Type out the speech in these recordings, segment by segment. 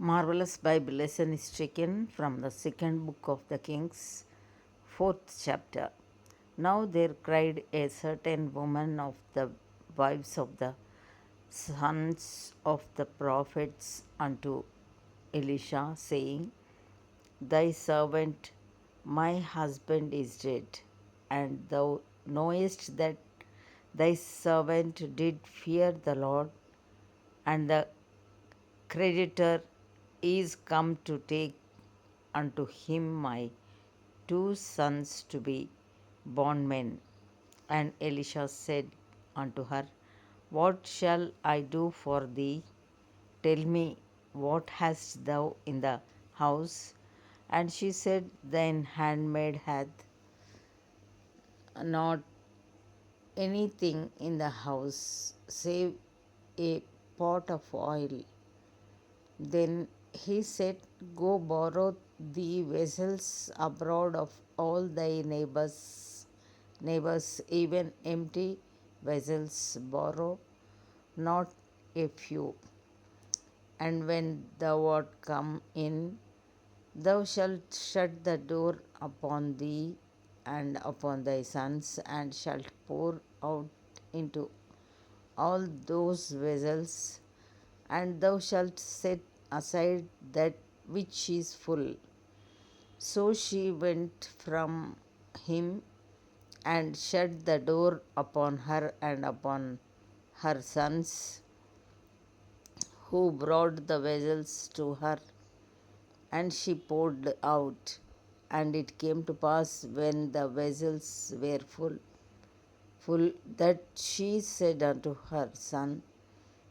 Marvelous Bible lesson is taken from the second book of the Kings, fourth chapter. Now there cried a certain woman of the wives of the sons of the prophets unto Elisha, saying, Thy servant, my husband, is dead, and thou knowest that thy servant did fear the Lord, and the creditor is come to take unto him my two sons to be bondmen. And Elisha said unto her, What shall I do for thee? Tell me, what hast thou in the house? And she said, Thine handmaid hath not anything in the house save a pot of oil. Then he said, Go borrow thee vessels abroad of all thy neighbors, even empty vessels borrow, not a few. And when thou art come in, thou shalt shut the door upon thee and upon thy sons, and shalt pour out into all those vessels, and thou shalt set aside that which is full. So she went from him and shut the door upon her and upon her sons, who brought the vessels to her, and she poured out. And it came to pass, when the vessels were full, that she said unto her son,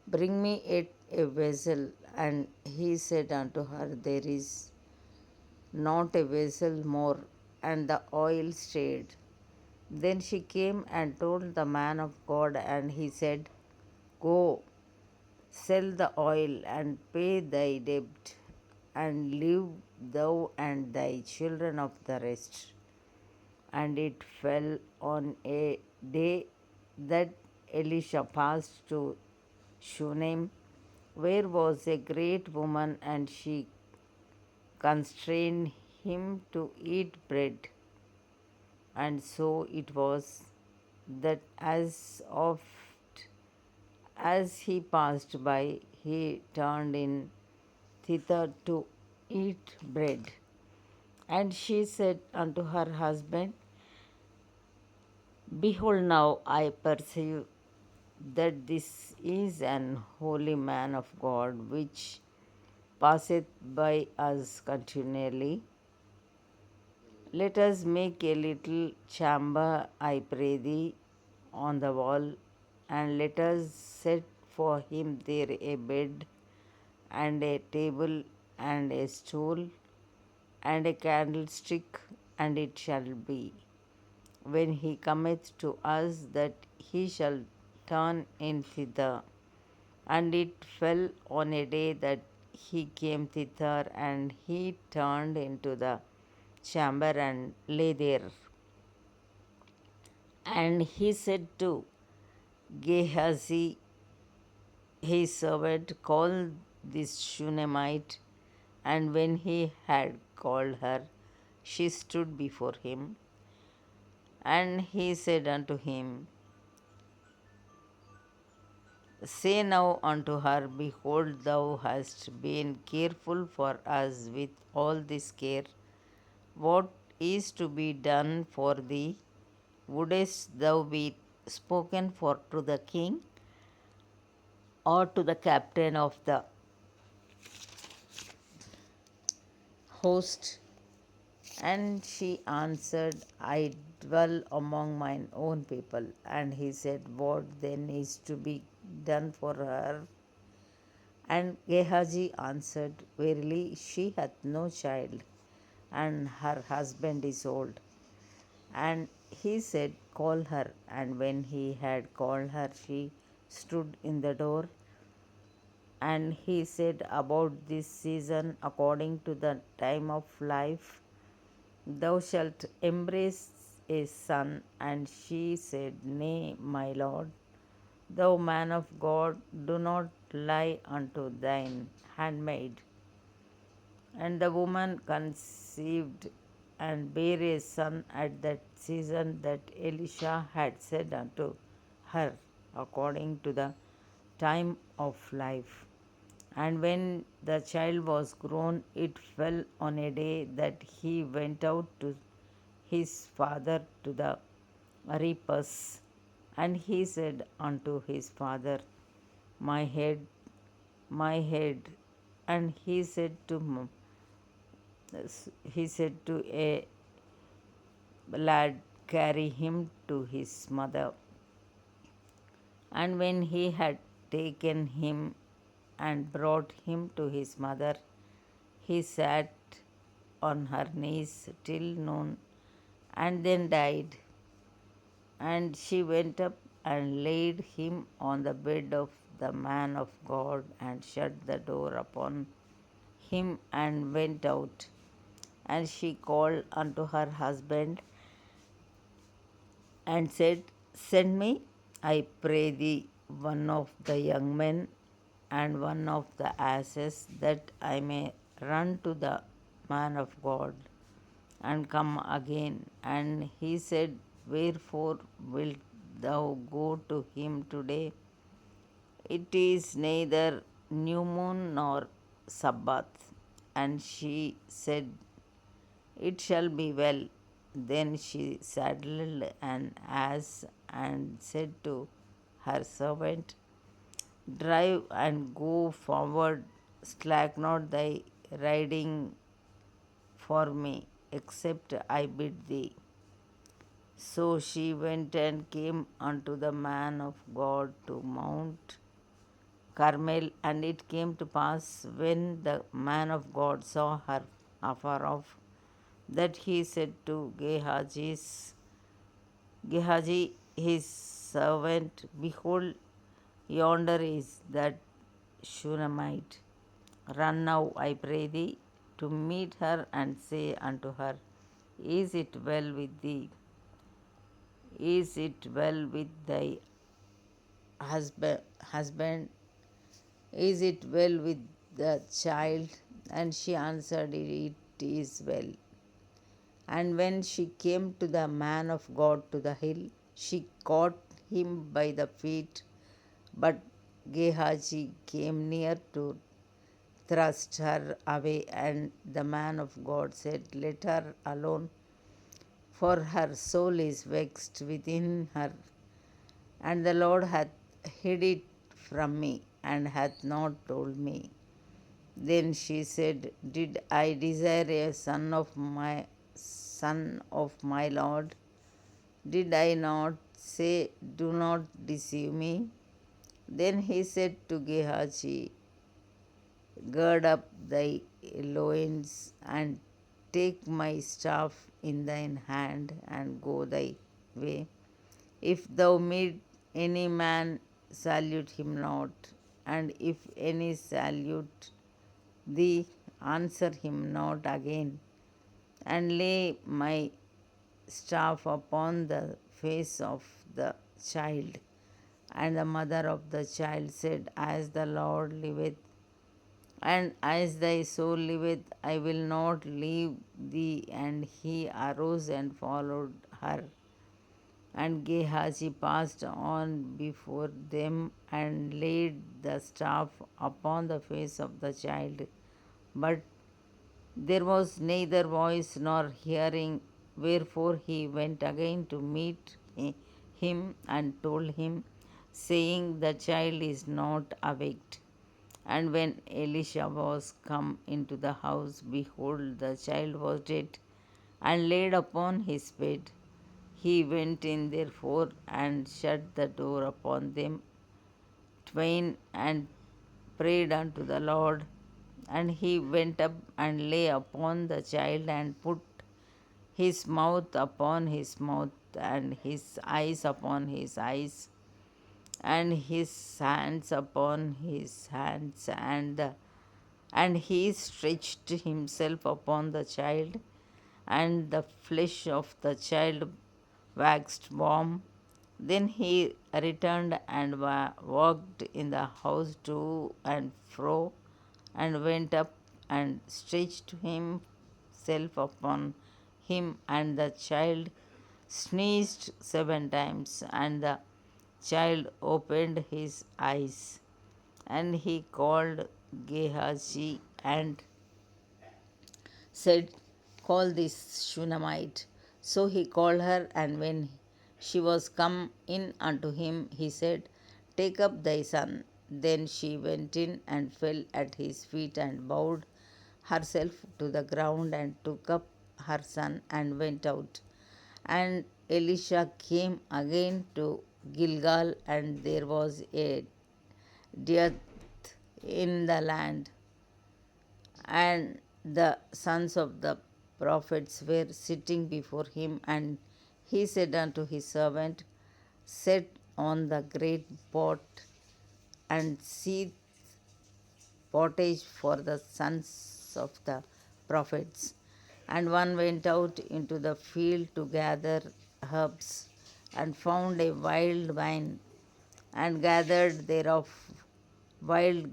Bring me yet a vessel. And he said unto her, There is not a vessel more. And the oil stayed. Then she came and told the man of God, and he said, Go, sell the oil, and pay thy debt, and live thou and thy children of the rest. And it fell on a day that Elisha passed to Shunem, where was a great woman, and she constrained him to eat bread. And so it was that as oft as he passed by, he turned in thither to eat bread. And she said unto her husband, Behold, now I perceive that this is an holy man of God, which passeth by us continually. Let us make a little chamber, I pray thee, on the wall, and let us set for him there a bed, and a table, and a stool, and a candlestick. And it shall be, when he cometh to us, that he shall turn in thither. And it fell on a day that he came thither, and he turned into the chamber and lay there. And he said to Gehazi, his servant, Call this Shunammite. And when he had called her, she stood before him. And he said unto him, Say now unto her, Behold, thou hast been careful for us with all this care. What is to be done for thee? Wouldest thou be spoken for to the king, or to the captain of the host? And she answered, I dwell among mine own people. And he said, What then is to be done for her? And Gehazi answered, Verily, she hath no child, and her husband is old. And he said, Call her. And when he had called her, she stood in the door. And he said, About this season, according to the time of life, thou shalt embrace a son. And she said, Nay, my lord, thou man of God, do not lie unto thine handmaid. And the woman conceived and bare a son at that season that Elisha had said unto her, according to the time of life. And when the child was grown, it fell on a day that he went out to his father to the reapers. And he said unto his father, My head, my head. And he said to a lad, Carry him to his mother. And when he had taken him and brought him to his mother, he sat on her knees till noon, and then died. And she went up and laid him on the bed of the man of God, and shut the door upon him, and went out. And she called unto her husband, and said, Send me, I pray thee, one of the young men and one of the asses, that I may run to the man of God and come again. And he said, Wherefore wilt thou go to him today? It is neither new moon nor Sabbath. And she said, It shall be well. Then she saddled an ass and said to her servant, Drive and go forward, slack not thy riding for me, except I bid thee. So she went and came unto the man of God to Mount Carmel. And it came to pass, when the man of God saw her afar off, that he said to Gehazi his servant, Behold, yonder is that Shunammite. Run now, I pray thee, to meet her, and say unto her, Is it well with thee? Is it well with thy husband? Is it well with the child? And she answered, It is well. And when she came to the man of God to the hill, she caught him by the feet. But Gehazi came near to thrust her away, and the man of God said, Let her alone, for her soul is vexed within her, and the Lord hath hid it from me, and hath not told me. Then she said, Did I desire a son of my Lord? Did I not say, Do not deceive me? Then he said to Gehazi, Gird up thy loins, and take my staff in thine hand, and go thy way. If thou meet any man, salute him not, and if any salute thee, answer him not again. And lay my staff upon the face of the child. And the mother of the child said, As the Lord liveth, and as thy soul liveth, I will not leave thee. And he arose and followed her. And Gehazi passed on before them, and laid the staff upon the face of the child. But there was neither voice nor hearing, wherefore he went again to meet him, and told him, saying, The child is not awaked. And when Elisha was come into the house, behold, the child was dead, and laid upon his bed. He went in therefore, and shut the door upon them twain, and prayed unto the Lord. And he went up and lay upon the child, and put his mouth upon his mouth, and his eyes upon his eyes, and his hands upon his hands. And he stretched himself upon the child, and the flesh of the child waxed warm. Then he returned and walked in the house to and fro, and went up and stretched himself upon him, and the child sneezed 7 times, and the child opened his eyes. And he called Gehazi and said, Call this Shunammite. So he called her, and when she was come in unto him, he said, Take up thy son. Then she went in and fell at his feet and bowed herself to the ground and took up her son and went out. And Elisha came again to Gilgal, and there was a dearth in the land, and the sons of the prophets were sitting before him. And he said unto his servant, Set on the great pot and seethe pottage for the sons of the prophets. And one went out into the field to gather herbs, and found a wild vine, and gathered thereof wild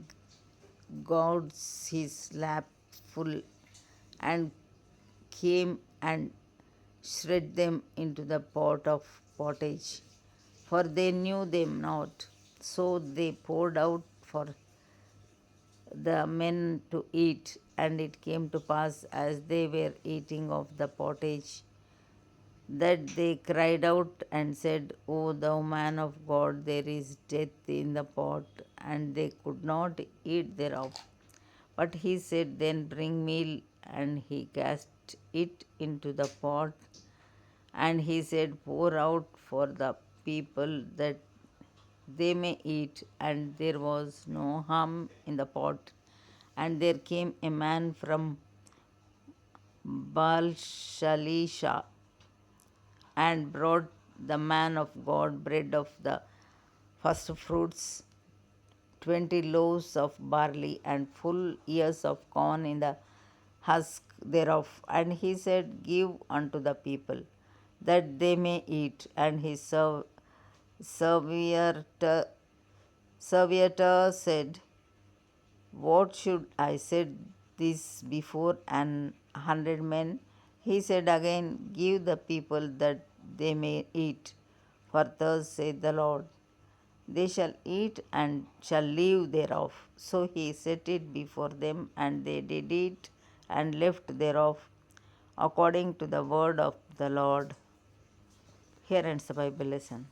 gourds his lap full, and came and shred them into the pot of pottage, for they knew them not. So they poured out for the men to eat. And it came to pass, as they were eating of the pottage, that they cried out and said, O thou man of God, there is death in the pot. And they could not eat thereof. But he said, Then bring meal. And he cast it into the pot. And he said, Pour out for the people that they may eat. And there was no harm in the pot. And there came a man from Baal Shalisha, and brought the man of God bread of the first fruits, 20 loaves of barley, and full ears of corn in the husk thereof. And he said, Give unto the people, that they may eat. And his servitor said, What should I set this before 100 men? He said again, Give the people that they may eat. For thus saith the Lord, They shall eat and shall live thereof. So he set it before them, and they did eat and left thereof, according to the word of the Lord. Here ends the Bible lesson.